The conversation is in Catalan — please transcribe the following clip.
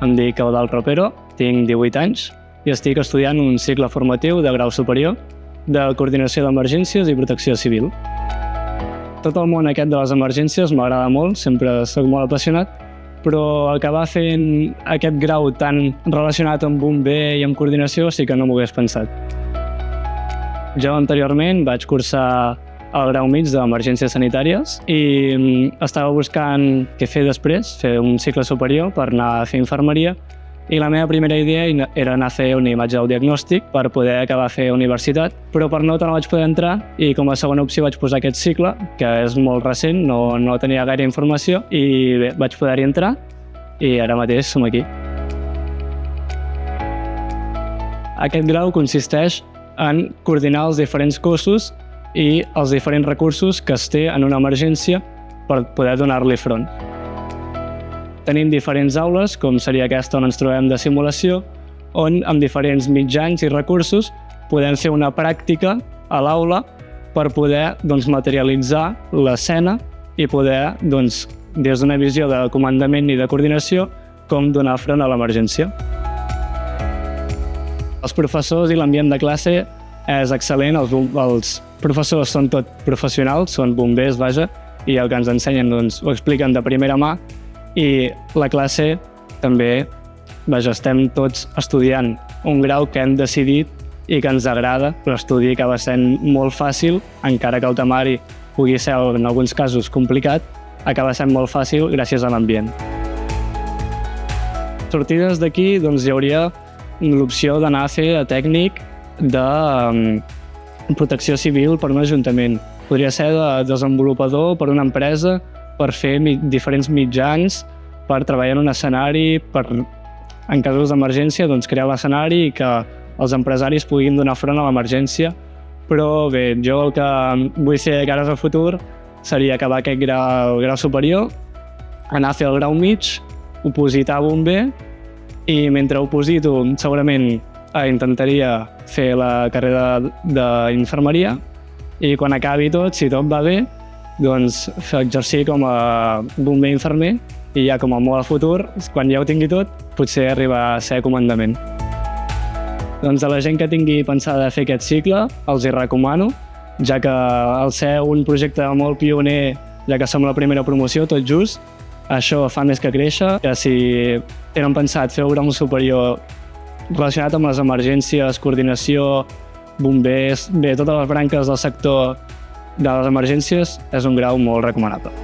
Em dic Eudald Ropero, tinc 18 anys i estic estudiant un cicle formatiu de grau superior de coordinació d'emergències i protecció civil. Tot el món aquest de les emergències m'agrada molt, sempre soc molt apassionat, però acabar fent aquest grau tan relacionat amb bomber i amb coordinació sí que no m'ho hagués pensat. Jo anteriorment vaig cursar el grau mig d'emergències sanitàries i estava buscant què fer després, fer un cicle superior per anar a fer infermeria, i la meva primera idea era anar a fer una imatge del diagnòstic per poder acabar a fer universitat, però per nota no vaig poder entrar i com a segona opció vaig posar aquest cicle, que és molt recent, no tenia gaire informació, i bé, vaig poder-hi entrar i ara mateix som aquí. Aquest grau consisteix en coordinar els diferents cossos i els diferents recursos que es té en una emergència per poder donar-li front. Tenim diferents aules, com seria aquesta on ens trobem de simulació, on amb diferents mitjans i recursos podem fer una pràctica a l'aula per poder materialitzar l'escena i poder, des d'una visió de comandament i de coordinació, com donar front a l'emergència. Els professors i l'ambient de classe és excel·lent, els professors són tot professionals, són bombers, vaja, i el que ens ensenyen ho expliquen de primera mà, i la classe també, estem tots estudiant un grau que hem decidit i que ens agrada, però l'estudi acaba sent molt fàcil, encara que el temari pugui ser en alguns casos complicat, acaba sent molt fàcil gràcies a l'ambient. Sortides d'aquí hi hauria l'opció d'anar a fer a tècnic de protecció civil per un ajuntament. Podria ser de desenvolupador per una empresa, per fer diferents mitjans, per treballar en un escenari, per, en casos d'emergència, crear l'escenari i que els empresaris puguin donar front a l'emergència. Però bé, jo el que vull fer de cares al futur seria acabar aquest grau superior, anar a fer el grau mig, opositar a bomber, i mentre oposito segurament intentaria fer la carrera d'infermeria, i quan acabi tot, si tot va bé, exercir com a bomber infermer i ja com a molt a futur, quan ja ho tingui tot, potser arribar a ser comandament. A la gent que tingui pensada fer aquest cicle, els hi recomano, ja que al ser un projecte molt pioner, ja que som la primera promoció, tot just, això fa més que créixer, que si tenen pensat fer un grau superior relacionat amb les emergències, coordinació, bombers, bé, totes les branques del sector de les emergències, és un grau molt recomanable.